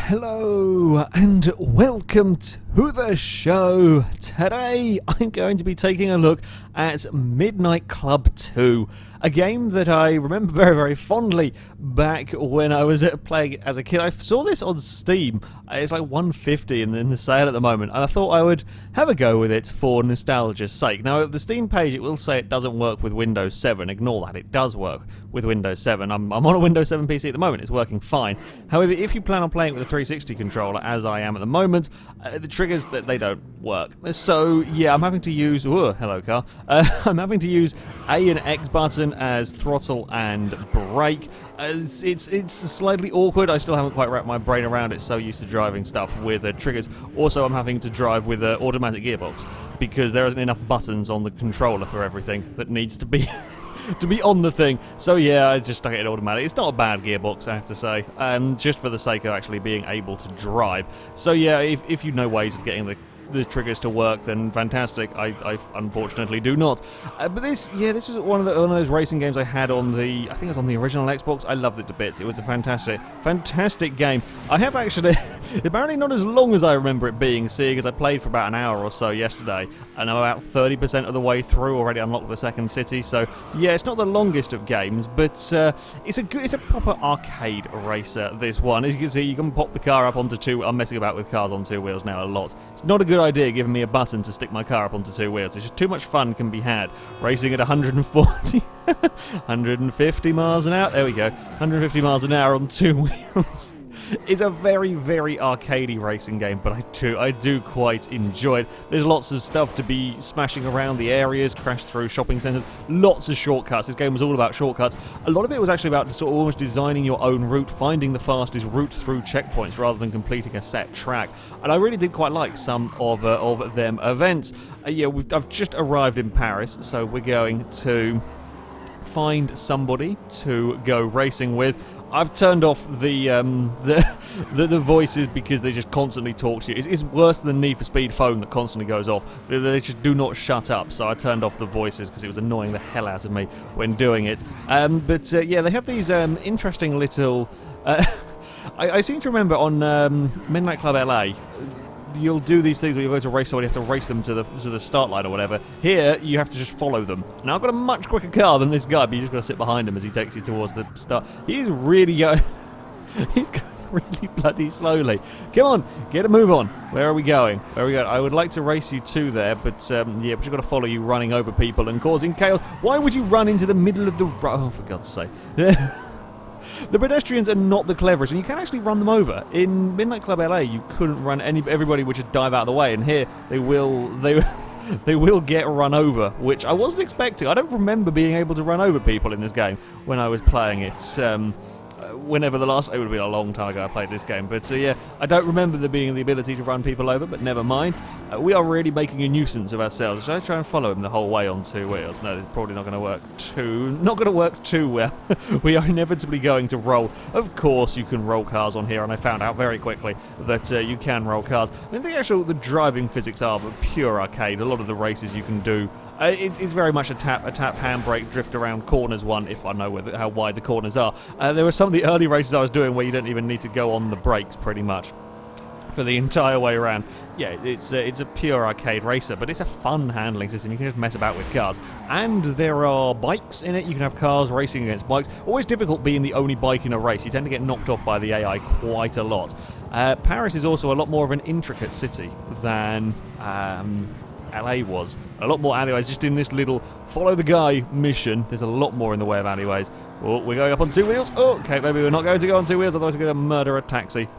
Hello and welcome to the show. Today I'm going to be taking a look at Midnight Club 2, a game that I remember very, very fondly back when I was playing as a kid. I saw this on Steam. It's like $150 in the sale at the moment, and I thought I would have a go with it for nostalgia's sake. Now, at the Steam page, it will say it doesn't work with Windows 7. Ignore that. It does work with Windows 7. I'm on a Windows 7 PC at the moment. It's working fine. However, if you plan on playing it with a 360 controller, as I am at the moment, the triggers, they don't work. So, yeah, I'm having to use... hello, car. I'm having to use A and X button as throttle and brake. It's slightly awkward. I still haven't quite wrapped my brain around it. So used to driving stuff with triggers. Also, I'm having to drive with an automatic gearbox because there isn't enough buttons on the controller for everything that needs to be to be on the thing. So yeah, I just stuck it in automatic. It's not a bad gearbox, I have to say, just for the sake of actually being able to drive. So yeah, if you know ways of getting the triggers to work, then fantastic. I unfortunately do not. But this is one of those racing games I had on I think it was on the original Xbox. I loved it to bits. It was a fantastic game. I have actually, apparently not as long as I remember it being, seeing as I played for about an hour or so yesterday, and I'm about 30% of the way through, already unlocked the second city. So yeah, it's not the longest of games, but it's a proper arcade racer, this one. As you can see, you can pop the car up onto two. I'm messing about with cars on two wheels now a lot. It's not a good idea giving me a button to stick my car up onto two wheels. It's just too much fun can be had racing at 150 miles an hour. There we go. 150 miles an hour on two wheels. It's a very, very arcadey racing game, but I do quite enjoy it. There's lots of stuff to be smashing around the areas, crash through shopping centres, lots of shortcuts. This game was all about shortcuts. A lot of it was actually about sort of almost designing your own route, finding the fastest route through checkpoints rather than completing a set track. And I really did quite like some of them events. I've just arrived in Paris, so we're going to find somebody to go racing with. I've turned off the voices because they just constantly talk to you. It's worse than the Need for Speed phone that constantly goes off. They just do not shut up, so I turned off the voices because it was annoying the hell out of me when doing it. Yeah, they have these interesting little... I seem to remember on Midnight Club LA... You'll do these things where you go to race someone, you have to race them to the start line or whatever. Here, you have to just follow them. Now, I've got a much quicker car than this guy, but you just got to sit behind him as he takes you towards the start. He's really going... He's going really bloody slowly. Come on, get a move on. Where are we going? I would like to race you to there, but but you've got to follow you running over people and causing chaos. Why would you run into the middle of the road? Oh, for God's sake. The pedestrians are not the cleverest, and you can actually run them over. In Midnight Club LA, you couldn't run everybody would just dive out of the way, and here they will get run over, which I wasn't expecting. I don't remember being able to run over people in this game when I was playing it. Whenever it would have been a long time ago I played this game, but yeah, I don't remember there being the ability to run people over, but never mind. We are really making a nuisance of ourselves. Should I try and follow him the whole way on two wheels? No, it's probably not going to work too well. We are inevitably going to roll. Of course you can roll cars on here, and I found out very quickly that you can roll cars. I mean, the driving physics are pure arcade. A lot of the races you can do, it's very much a tap handbrake, drift around corners one, if I know how wide the corners are. There were some of the early races I was doing where you don't even need to go on the brakes pretty much for the entire way around. Yeah, it's a pure arcade racer, but it's a fun handling system. You can just mess about with cars. And there are bikes in it. You can have cars racing against bikes. Always difficult being the only bike in a race. You tend to get knocked off by the AI quite a lot. Paris is also a lot more of an intricate city than... LA was. A lot more alleyways, just in this little follow the guy mission. There's a lot more in the way of alleyways. Oh, we're going up on two wheels. Oh, okay, maybe we're not going to go on two wheels, otherwise we're going to murder a taxi.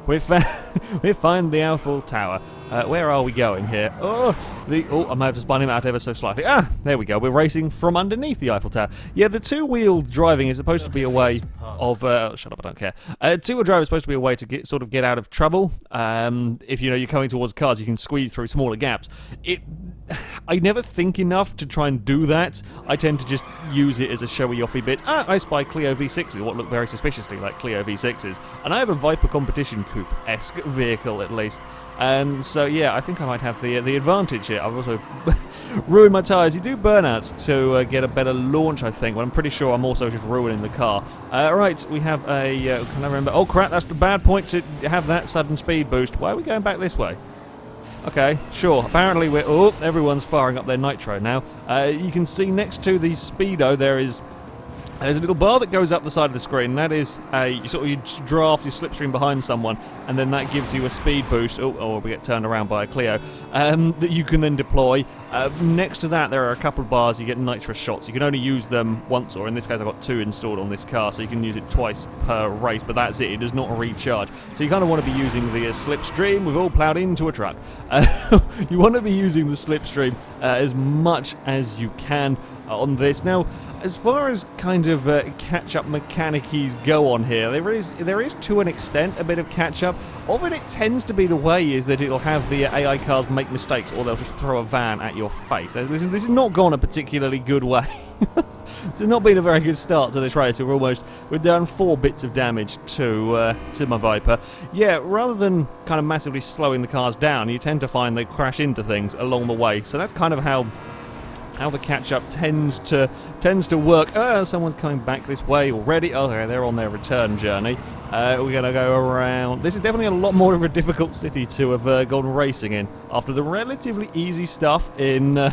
We find the Eiffel Tower. Where are we going here? I might have spun him out ever so slightly. There we go. We're racing from underneath the Eiffel Tower. Yeah, the two-wheel driving is supposed to be a way of... shut up, I don't care. Two-wheel driving is supposed to be a way to get out of trouble. If you're coming towards cars, you can squeeze through smaller gaps. I never think enough to try and do that. I tend to just use it as a showy-offy bit. I spy Clio V6s, what look very suspiciously like Clio V6s, and I have a Viper competition coupe-esque vehicle at least. So yeah, I think I might have the advantage here. I've also ruined my tyres. You do burnouts to get a better launch, I think, but I'm pretty sure I'm also just ruining the car. Right, we have a... can I remember? Oh crap, that's the bad point to have that sudden speed boost. Why are we going back this way? Okay, sure. Apparently we're... Oh, everyone's firing up their nitro now. You can see next to the speedo there's a little bar that goes up the side of the screen. That is you draft your slipstream behind someone, and then that gives you a speed boost. Oh, we get turned around by a Clio. That you can then deploy. Next to that, there are a couple of bars. You get nitrous shots. You can only use them once, or in this case, I've got 2 installed on this car, so you can use it twice per race. But that's it. It does not recharge. So you kind of want to be using the slipstream. We've all ploughed into a truck. You want to be using the slipstream as much as you can on this. Now, as far as kind of catch-up mechanics go on here, there is to an extent a bit of catch-up. Often it tends to be the way is that it'll have the AI cars make mistakes, or they'll just throw a van at your face. This has not gone a particularly good way. This has not been a very good start to this race. We're down 4 bits of damage to my Viper. Yeah, rather than kind of massively slowing the cars down, you tend to find they crash into things along the way. So that's kind of how the catch-up tends to work. Someone's coming back this way already. Oh, they're on their return journey. We're going to go around. This is definitely a lot more of a difficult city to have gone racing in. After the relatively easy stuff in... I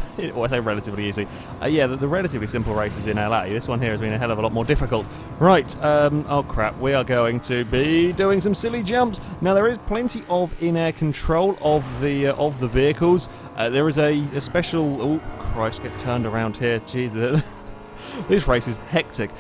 say relatively easy. Yeah, the relatively simple races in LA. This one here has been a hell of a lot more difficult. Right, oh crap, we are going to be doing some silly jumps. Now, there is plenty of in-air control of the vehicles. There is a special... Oh, Christ, get turned around here. Jeez, this race is hectic.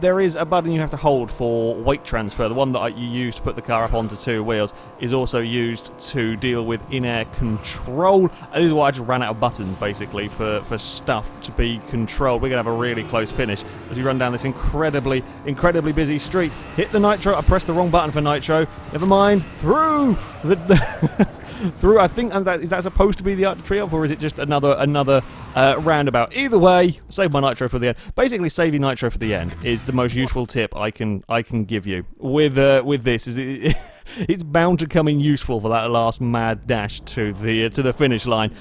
There is a button you have to hold for weight transfer. The one that you use to put the car up onto 2 wheels is also used to deal with in-air control. This is why I just ran out of buttons, basically, for stuff to be controlled. We're going to have a really close finish as we run down this incredibly busy street. Hit the nitro. I pressed the wrong button for nitro. Never mind. Through the... Through, I think, is that supposed to be the Arc de Triomphe, or is it just another roundabout? Either way, save my nitro for the end. Basically, saving nitro for the end is the most useful tip I can give you. With this, it's bound to come in useful for that last mad dash to the finish line.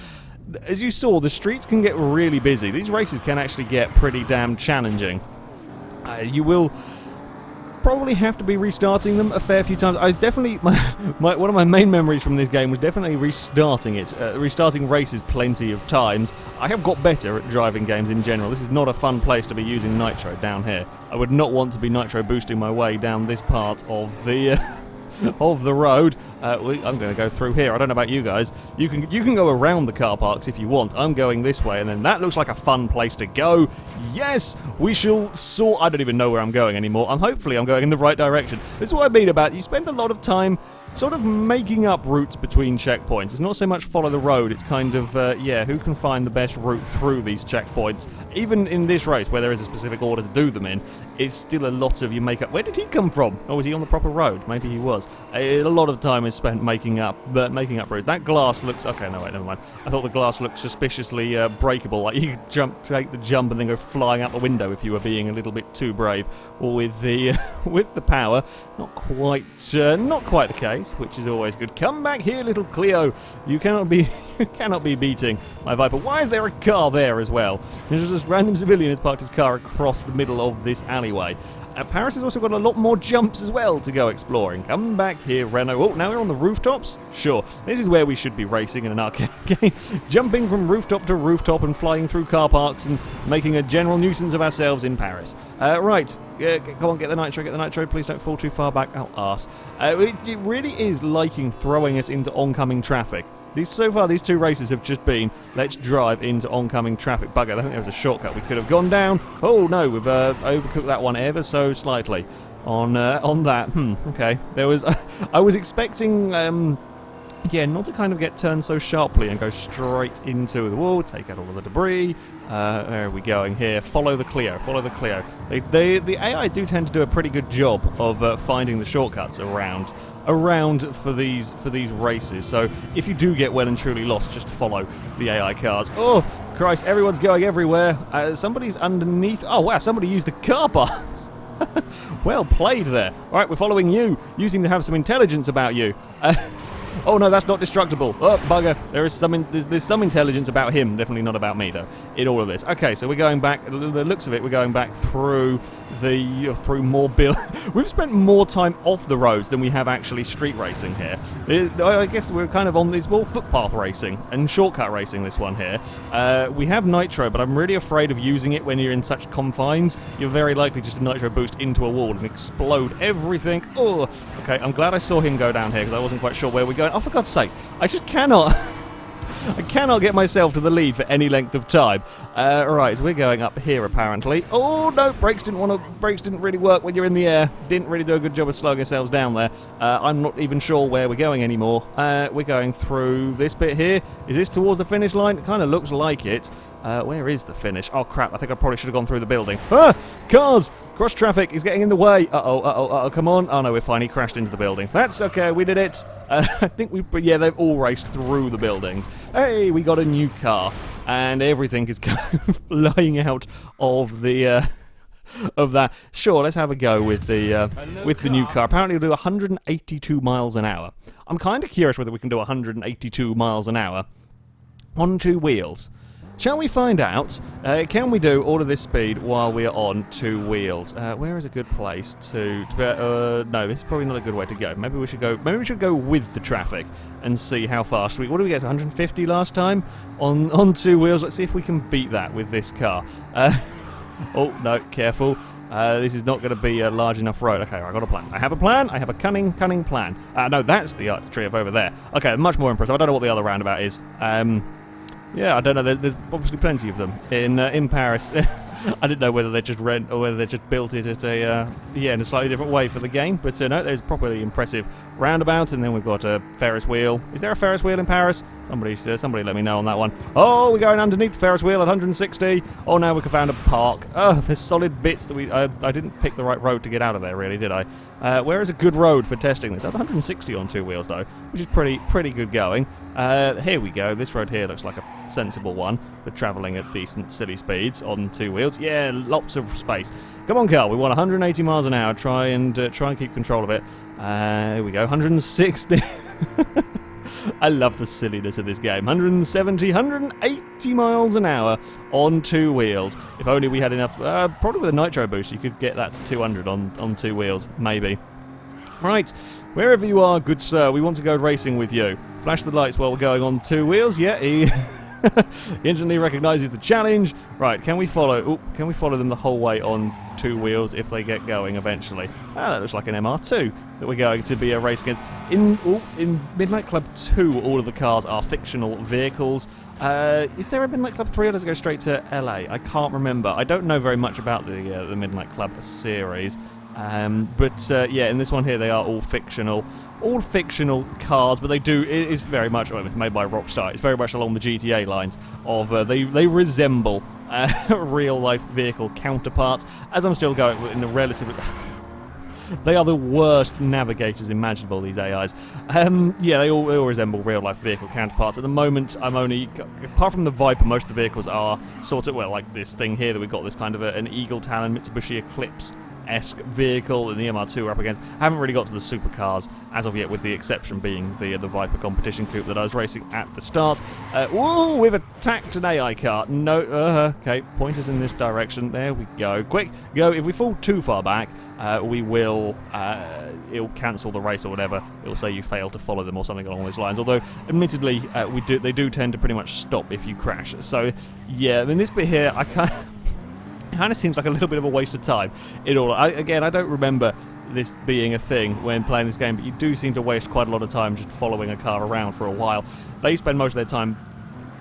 As you saw, the streets can get really busy. These races can actually get pretty damn challenging. You will probably have to be restarting them a fair few times. I was definitely one of my main memories from this game was definitely restarting it, restarting races plenty of times. I have got better at driving games in general. This is not a fun place to be using nitro down here. I would not want to be nitro boosting my way down this part of the of the road. I'm going to go through here. I don't know about you guys. You can go around the car parks if you want. I'm going this way, and then that looks like a fun place to go. Yes, we shall soar. I don't even know where I'm going anymore. Hopefully I'm going in the right direction. This is what I mean about you spend a lot of time sort of making up routes between checkpoints. It's not so much follow the road, it's kind of, yeah, who can find the best route through these checkpoints. Even in this race, where there is a specific order to do them in, it's still a lot of you make up. Where did he come from? Or was he on the proper road? Maybe he was. A lot of time is spent making up routes. That glass looks... Okay, no, wait, never mind. I thought the glass looked suspiciously breakable, like you could take the jump and then go flying out the window if you were being a little bit too brave. Or with the with the power, not quite the case, which is always good. Come back here, little Clio. You cannot be beating my Viper. Why is there a car there as well? There's just a random civilian has parked his car across the middle of this alleyway. Paris has also got a lot more jumps as well to go exploring. Come back here, Renault. Oh, now we're on the rooftops? Sure. This is where we should be racing in an arcade game. Jumping from rooftop to rooftop and flying through car parks and making a general nuisance of ourselves in Paris. Right. Go on, get the nitro. Please don't fall too far back. Oh, arse. It really is liking throwing us into oncoming traffic. So far, these two races have just been, let's drive into oncoming traffic. Bugger, I think there was a shortcut we could have gone down. Oh, no, we've overcooked that one ever so slightly on that. Okay. There was... I was expecting... yeah, not to kind of get turned so sharply and go straight into the wall, take out all of the debris. Where are we going here? Follow the Clio. The AI do tend to do a pretty good job of finding the shortcuts around around for these races. So if you do get well and truly lost, just follow the AI cars. Oh, Christ, everyone's going everywhere. Somebody's underneath. Oh, wow, somebody used the car parks. Well played there. All right, we're following you. You seem to have some intelligence about you. Oh no, that's not destructible. Oh, bugger. There's some intelligence about him. Definitely not about me, though, in all of this. Okay, so we're going back. The looks of it, we're going back through more We've spent more time off the roads than we have actually street racing here. I guess we're kind of on this more footpath racing and shortcut racing, this one here. We have nitro, but I'm really afraid of using it when you're in such confines. You're very likely just to nitro boost into a wall and explode everything. Oh, okay, I'm glad I saw him go down here because I wasn't quite sure where we're going. Oh, for God's sake, I just cannot... I cannot get myself to the lead for any length of time. Right, so we're going up here apparently. Oh no, brakes didn't really work when you're in the air. Didn't really do a good job of slowing ourselves down there. I'm not even sure where we're going anymore. We're going through this bit here. Is this towards the finish line? It kind of looks like it. Where is the finish? Oh crap, I think I probably should have gone through the building. Ah! Cars! Cross traffic is getting in the way. Uh-oh, come on. Oh no, we're fine. He crashed into the building. That's okay, we did it. I think yeah, they've all raced through the buildings. Hey, we got a new car, and everything is flying out of the of that. Sure, let's have a go with the new car. Apparently, it'll do 182 miles an hour. I'm kind of curious whether we can do 182 miles an hour on two wheels. Shall we find out? Can we do all of this speed while we are on two wheels? Where is a good place to no, this is probably not a good way to go. Maybe we should go with the traffic and see how fast what did we get? 150 last time on two wheels. Let's see if we can beat that with this car. Oh no, careful. This is not going to be a large enough road. Okay, I got a plan. I have a plan. I have a cunning plan. No, that's the tree up over there. Okay, much more impressive. I don't know what the other roundabout is. Yeah, I don't know. There's obviously plenty of them in Paris. I didn't know whether they just rent or whether they just built it at in a slightly different way for the game. But no, there's a properly impressive roundabout, and then we've got a Ferris wheel. Is there a Ferris wheel in Paris? Somebody let me know on that one. Oh, we're going underneath the Ferris wheel at 160. Oh, now we found a park. Oh, there's solid bits that I didn't pick the right road to get out of there, really, did I? Where is a good road for testing this? That's 160 on two wheels, though, which is pretty good going. Here we go. This road here looks like a sensible one for travelling at decent silly speeds on two wheels. Yeah, lots of space. Come on, Carl. We want 180 miles an hour. Try and keep control of it. Here we go. 160. I love the silliness of this game. 170, 180 miles an hour on two wheels. If only we had enough. Probably with a nitro boost, you could get that to 200 on two wheels, maybe. Right, wherever you are, good sir, we want to go racing with you. Flash the lights while we're going on two wheels. Yeah, he instantly recognises the challenge. Right, can we follow them the whole way on two wheels if they get going eventually? That looks like an MR2 that we're going to be a race against. In Midnight Club 2, all of the cars are fictional vehicles. Is there a Midnight Club 3 or does it go straight to LA? I can't remember. I don't know very much about the Midnight Club series. Yeah, in this one here, they are all fictional cars, but it is very much made by Rockstar. It's very much along the GTA lines of they resemble real life vehicle counterparts. As I'm still going in the relatively. They are the worst navigators imaginable, these AIs. Yeah, they all resemble real-life vehicle counterparts. At the moment, apart from the Viper, most of the vehicles are sort of, like this thing here that we've got, this kind of an Eagle Talon Mitsubishi Eclipse-esque vehicle, and the MR2 we're up against. Haven't really got to the supercars as of yet, with the exception being the Viper competition coupe that I was racing at the start. Whoa, we've attacked an AI car. No, okay, point us in this direction. There we go. Quick, go. If we fall too far back, we will, it'll cancel the race or whatever. It'll say you failed to follow them or something along those lines. Although, admittedly, they do tend to pretty much stop if you crash. So, yeah, I mean, this bit here, it kind of seems like a little bit of a waste of time. Again, I don't remember this being a thing when playing this game, but you do seem to waste quite a lot of time just following a car around for a while. They spend most of their time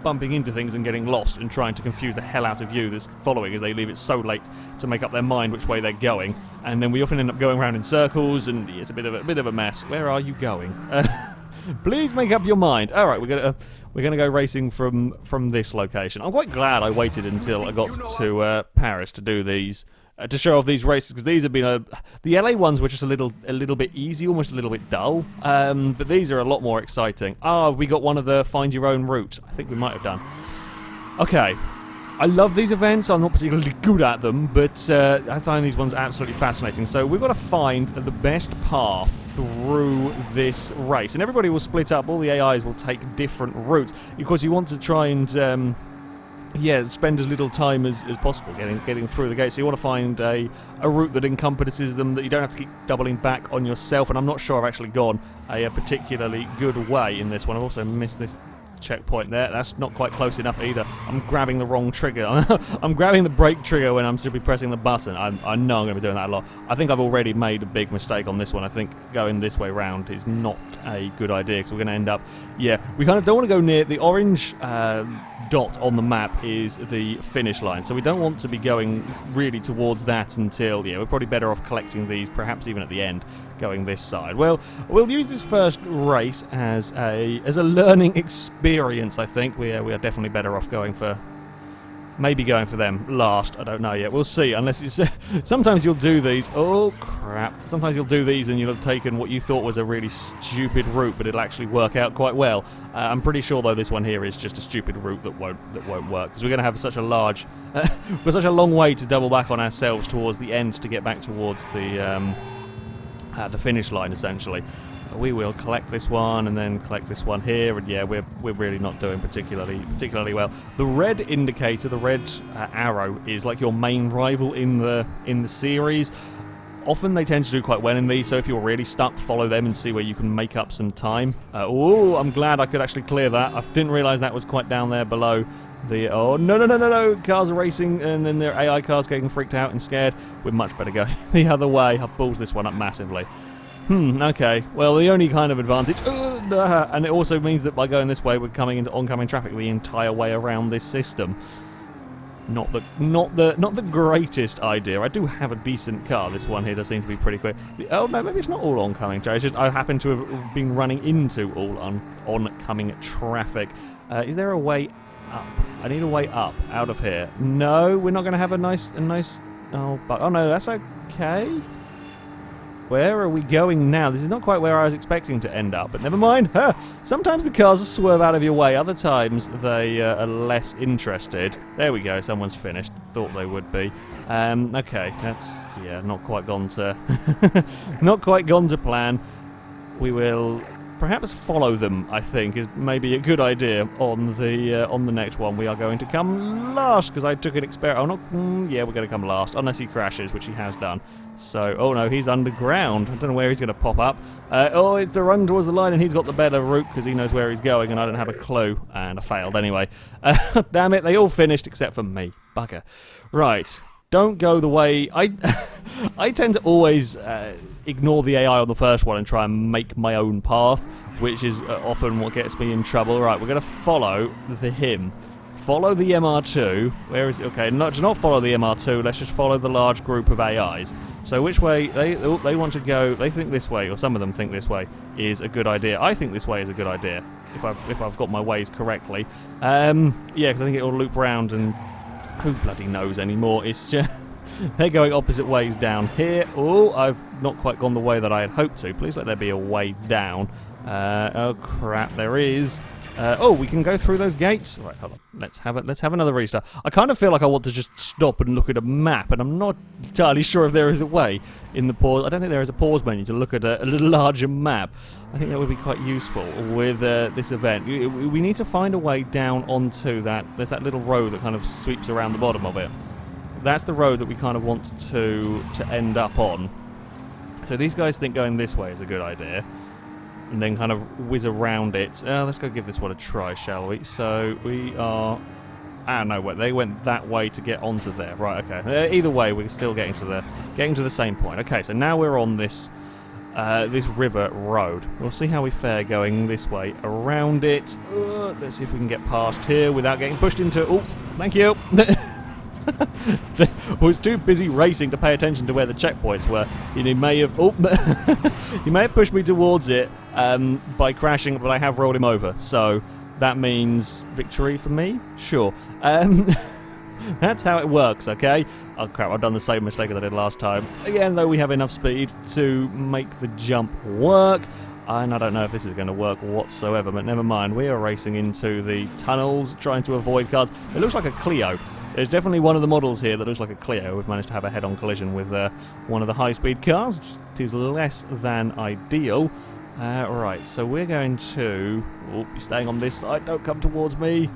bumping into things and getting lost and trying to confuse the hell out of you that's following, as they leave it so late to make up their mind which way they're going, and then we often end up going around in circles, and it's a bit of a mess. Where are you going? Please make up your mind. All right, we're gonna go racing from this location. I'm quite glad I waited until I got to Paris to do these to show off these races, because these have been the LA ones were just a little bit easy, almost a little bit dull. But these are a lot more exciting. We got one of the find your own route. I think we might have done. Okay. I love these events. I'm not particularly good at them, but I find these ones absolutely fascinating. So we've got to find the best path through this race, and everybody will split up. All the AIs will take different routes. Of course, you want to try and spend as little time as possible getting through the gate. So you want to find a route that encompasses them, that you don't have to keep doubling back on yourself. And I'm not sure I've actually gone a particularly good way in this one. I've also missed this checkpoint there. That's not quite close enough either. I'm grabbing the wrong trigger. I'm grabbing the brake trigger when I'm supposed to be pressing the button. I know I'm going to be doing that a lot. I think I've already made a big mistake on this one. I think going this way round is not a good idea, because we're going to end up... Yeah, we kind of don't want to go near... The orange dot on the map is the finish line, so we don't want to be going really towards that until... Yeah, we're probably better off collecting these, perhaps even at the end, going this side. Well, we'll use this first race as a learning experience, I think. We are definitely better off going for... Maybe going for them last. I don't know yet. We'll see. Unless it's... sometimes you'll do these... Oh, crap. Sometimes you'll do these and you'll have taken what you thought was a really stupid route, but it'll actually work out quite well. I'm pretty sure, though, this one here is just a stupid route that won't work, because we're going to have such a large... we've got such a long way to double back on ourselves towards the end to get back towards the finish line, essentially. We will collect this one and then collect this one here, and yeah, we're really not doing particularly well. The red indicator, the red arrow, is like your main rival in the series. Often they tend to do quite well in these, so if you're really stuck, follow them and see where you can make up some time. Oh, I'm glad I could actually clear that. I didn't realise that was quite down there below the... Oh, no. Cars are racing, and then their AI cars getting freaked out and scared. We're much better going the other way. I've balls this one up massively. Okay. Well, the only kind of advantage... and it also means that by going this way, we're coming into oncoming traffic the entire way around this system. Not the greatest idea. I do have a decent car. This one here does seem to be pretty quick. Oh, no, maybe it's not all oncoming traffic. It's just I happen to have been running into all oncoming traffic. Is there a way up? I need a way up out of here. No, we're not going to have a nice... Oh, no, that's okay. Where are we going now? This is not quite where I was expecting to end up, but never mind. Sometimes the cars swerve out of your way. Other times they are less interested. There we go. Someone's finished. Thought they would be. Okay, that's not quite gone to not quite gone to plan. We will perhaps follow them, I think, is maybe a good idea on the next one. We are going to come last, because I took an experiment. Oh, no, yeah, we're going to come last, unless he crashes, which he has done. So, oh no, he's underground. I don't know where he's going to pop up. It's the run towards the line, and he's got the better route, because he knows where he's going, and I don't have a clue. And I failed anyway. Damn it, they all finished except for me. Bugger. Right. Don't go the way... I tend to always ignore the AI on the first one and try and make my own path, which is often what gets me in trouble. Right, we're going to follow him. Follow the MR2. Where is it? Okay, not follow the MR2. Let's just follow the large group of AIs. So which way they want to go? They think this way, or some of them think this way is a good idea. I think this way is a good idea if I've got my ways correctly. Yeah, because I think it will loop round, and who bloody knows anymore? It's just they're going opposite ways down here. Oh, I've not quite gone the way that I had hoped to. Please let there be a way down. Oh crap, there is. Oh, we can go through those gates. Right, hold on. Let's have another restart. I kind of feel like I want to just stop and look at a map, and I'm not entirely sure if there is a way in the pause. I don't think there is a pause menu to look at a little larger map. I think that would be quite useful with this event. We need to find a way down onto that. There's that little road that kind of sweeps around the bottom of it. That's the road that we kind of want to end up on. So these guys think going this way is a good idea, and then kind of whiz around it. Let's go give this one a try, shall we? So we are... no, they went that way to get onto there. Right, okay. Either way, we're still getting to the same point. Okay, so now we're on this river road. We'll see how we fare going this way around it. Let's see if we can get past here without getting pushed into... Oh, thank you. I was too busy racing to pay attention to where the checkpoints were. He may have he may have pushed me towards it by crashing, but I have rolled him over, so that means victory for me? Sure. That's how it works, okay? Oh crap, I've done the same mistake as I did last time. Again, though, we have enough speed to make the jump work. And I don't know if this is going to work whatsoever, but never mind. We are racing into the tunnels, trying to avoid cars. It looks like a Clio. There's definitely one of the models here that looks like a Clio. We've managed to have a head-on collision with one of the high-speed cars, which is less than ideal. Right, so we're going to... Oh, you're staying on this side. Don't come towards me.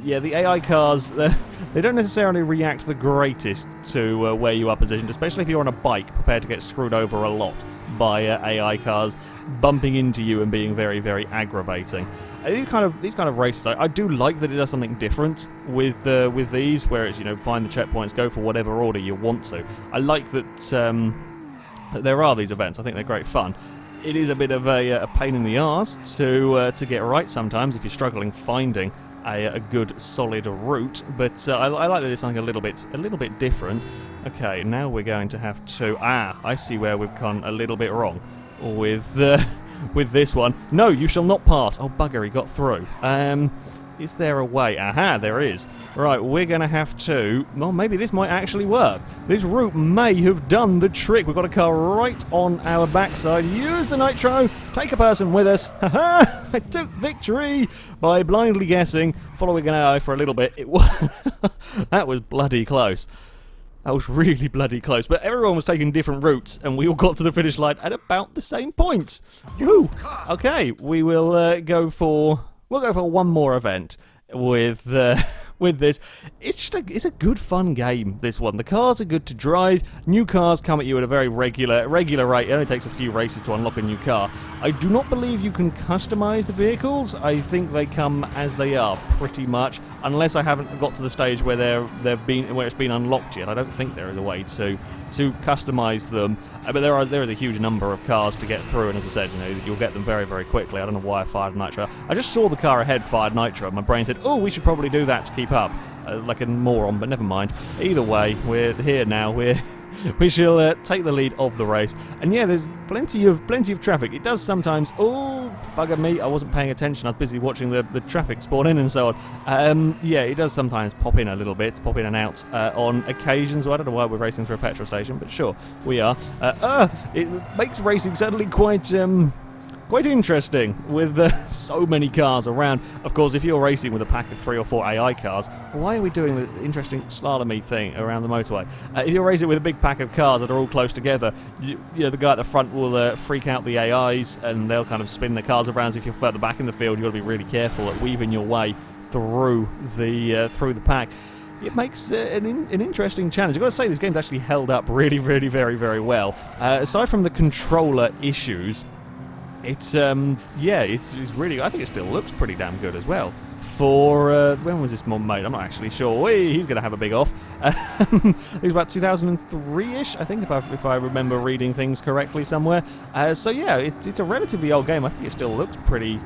Yeah, the AI cars, they don't necessarily react the greatest to where you are positioned, especially if you're on a bike prepared to get screwed over a lot by AI cars bumping into you and being very, very aggravating. These kind of races, I do like that it does something different with these, where it's, you know, find the checkpoints, go for whatever order you want to. I like that, that there are these events. I think they're great fun. It is a bit of a pain in the arse to get right sometimes if you're struggling finding a good solid route, but I like that it's something a little bit different. Okay, now we're going to have to... I see where we've gone a little bit wrong with this one. No, you shall not pass. Oh, bugger, he got through. Is there a way? Aha, there is. Right, we're going to have to... Well, maybe this might actually work. This route may have done the trick. We've got a car right on our backside. Use the nitro. Take a person with us. Haha! I took victory by blindly guessing, following an AI for a little bit. It was... That was bloody close. That was really bloody close. But everyone was taking different routes, and we all got to the finish line at about the same point. Woo! Okay, we will go for... We'll go for one more event with this. It's a good fun game, this one. The cars are good to drive. New cars come at you at a very regular rate. It only takes a few races to unlock a new car. I do not believe you can customize the vehicles. I think they come as they are, pretty much, unless I haven't got to the stage where it's been unlocked yet. I don't think there is a way to customize them. But there is a huge number of cars to get through, and as I said, you know, you'll get them very, very quickly. I don't know why I fired nitro. I just saw the car ahead fired nitro, and my brain said, oh, we should probably do that to keep up. Like a moron, but never mind. Either way, we're here now. We shall take the lead of the race. And yeah, there's plenty of traffic. It does sometimes... Oh, bugger me. I wasn't paying attention. I was busy watching the traffic spawn in and so on. Yeah, it does sometimes pop in a little bit, pop in and out on occasions. Well, I don't know why we're racing through a petrol station, but sure, we are. It makes racing suddenly quite interesting with so many cars around. Of course, if you're racing with a pack of 3 or 4 AI cars, why are we doing the interesting slalom-y thing around the motorway? If you're racing with a big pack of cars that are all close together, you know, the guy at the front will freak out the AIs, and they'll kind of spin the cars around. So if you're further back in the field, you've got to be really careful at weaving your way through the pack. It makes an interesting challenge. I've got to say, this game's actually held up really, really, very, very well. Aside from the controller issues, it's really... I think it still looks pretty damn good as well. For, when was this mod made? I'm not actually sure. He's going to have a big off. It was about 2003-ish, I think, if I remember reading things correctly somewhere. So yeah, it's a relatively old game. I think it still looks pretty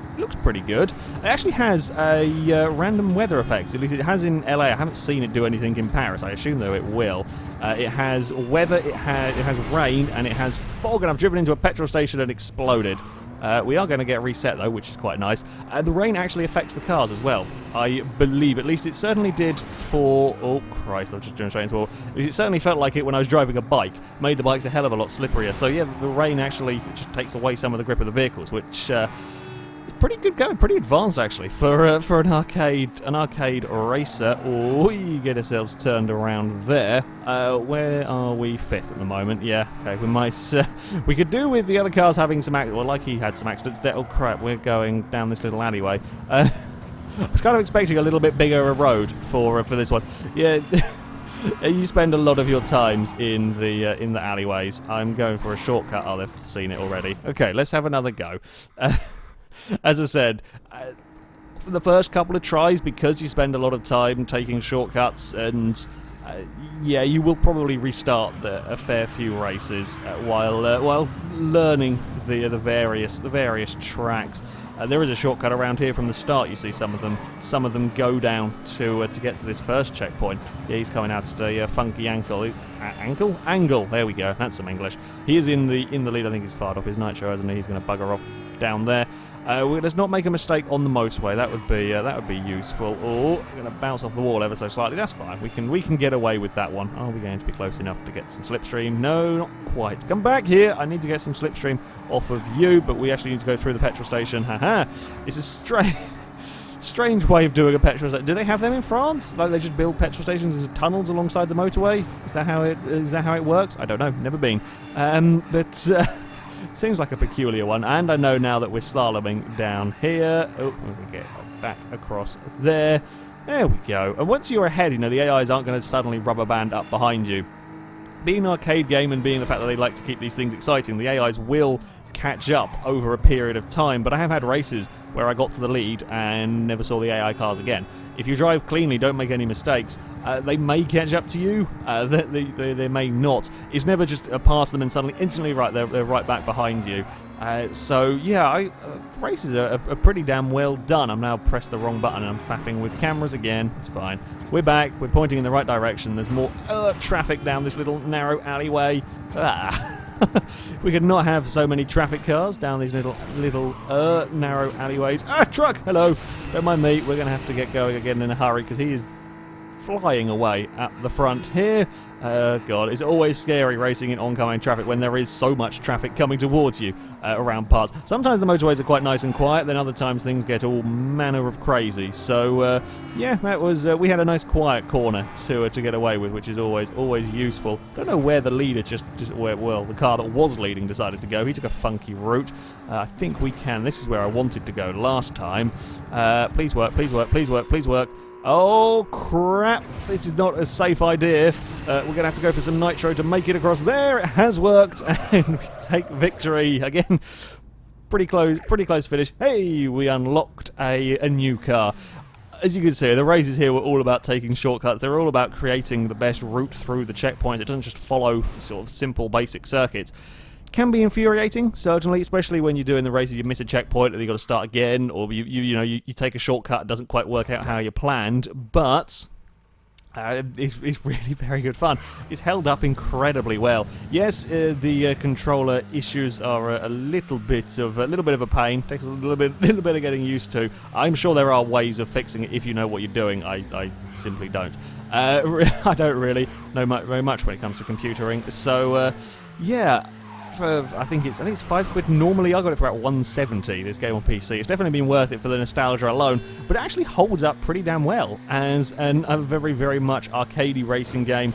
good. It actually has a random weather effects. At least it has in LA. I haven't seen it do anything in Paris. I assume, though, it will. It has weather, it has rain, and it has fog, and I've driven into a petrol station and exploded. We are going to get reset, though, which is quite nice. The rain actually affects the cars as well, I believe. At least it certainly did for... Oh, Christ, I've just driven straight into a wall. It certainly felt like it when I was driving a bike. Made the bikes a hell of a lot slipperier. So, yeah, the rain actually just takes away some of the grip of the vehicles, which... pretty good going, pretty advanced actually for an arcade racer. Oh, you get ourselves turned around there. Where are we? 5th at the moment. Yeah, okay. We might we could do with the other cars having some accidents. Well, like he had some accidents there. Oh crap, we're going down this little alleyway. I was kind of expecting a little bit bigger a road for this one. Yeah. You spend a lot of your times in the alleyways. I'm going for a shortcut. Oh, they've seen it already. Okay, let's have another go. As I said, for the first couple of tries, because you spend a lot of time taking shortcuts, and yeah, you will probably restart a fair few races while learning the various tracks. There is a shortcut around here from the start. You see some of them go down to get to this first checkpoint. Yeah, he's coming out at a funky angle. Angle. There we go. That's some English. He is in the lead. I think he's fired off his nitro, hasn't he? He's going to bugger off down there. Let's not make a mistake on the motorway. That would be useful. Oh, we're going to bounce off the wall ever so slightly. That's fine. We can get away with that one. Are we going to be close enough to get some slipstream? No, not quite. Come back here. I need to get some slipstream off of you, but we actually need to go through the petrol station. Haha. It's a strange way of doing a petrol station. Do they have them in France? Like they just build petrol stations as tunnels alongside the motorway? Is that how it works? I don't know. Never been. But seems like a peculiar one. And I know now that we're slaloming down here. Oh, we're going to get back across there. There we go. And once you're ahead, the AIs aren't going to suddenly rubber band up behind you. Being an arcade game and being the fact that they like to keep these things exciting, the AIs will catch up over a period of time, but I have had races where I got to the lead and never saw the AI cars again. If you drive cleanly, don't make any mistakes, they may catch up to you, they may not. It's never just past them and suddenly instantly they're right back behind you. So yeah, races are pretty damn well done. I'm now pressed the wrong button and I'm faffing with cameras again. It's fine. We're back, we're pointing in the right direction. There's more traffic down this little narrow alleyway. We could not have so many traffic cars down these little narrow alleyways. Truck! Hello! Don't mind me, we're going to have to get going again in a hurry because he is flying away at the front here. God, it's always scary racing in oncoming traffic when there is so much traffic coming towards you around parts. Sometimes the motorways are quite nice and quiet, then other times things get all manner of crazy. So, yeah, that was, we had a nice quiet corner to get away with, which is always useful. Don't know where the leader the car that was leading decided to go. He took a funky route. I think we can. This is where I wanted to go last time. Please work, please work, please work, please work. Oh, crap. This is not a safe idea. We're going to have to go for some nitro to make it across there. It has worked, and we take victory. Again, pretty close finish. Hey, we unlocked a new car. As you can see, the races here were all about taking shortcuts. They're all about creating the best route through the checkpoint. It doesn't just follow sort of simple, basic circuits. Can be infuriating, certainly, especially when you're doing the races, you miss a checkpoint and you've got to start again, or you take a shortcut, it doesn't quite work out how you planned, but it's really very good fun. It's held up incredibly well. Yes, the controller issues are a little bit of a pain. Takes a little bit of getting used to. I'm sure there are ways of fixing it if you know what you're doing. I simply don't. I don't really know very much when it comes to computering. So yeah. I think it's £5 normally. I got it for about 170. This game on PC. It's definitely been worth it for the nostalgia alone, but it actually holds up pretty damn well as a very, very much arcadey racing game.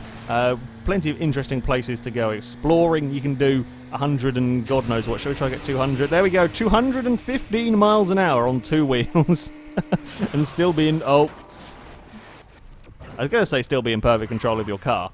Plenty of interesting places to go exploring. You can do 100 and God knows what. Shall we try to get 200? There we go. 215 miles an hour on two wheels, and still being I was going to say still be in perfect control of your car.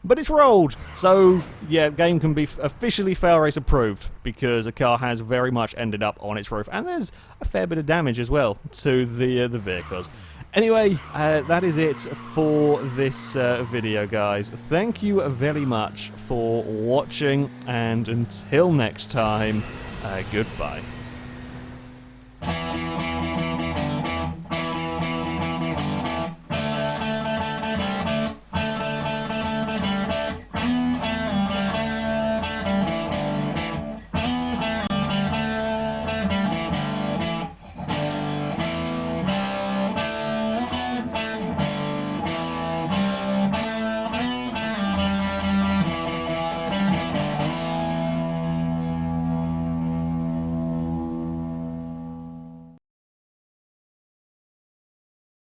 But it's rolled, so yeah, game can be officially FailRace approved because a car has very much ended up on its roof, and there's a fair bit of damage as well to the vehicles. Anyway, that is it for this video, guys. Thank you very much for watching, and until next time, goodbye.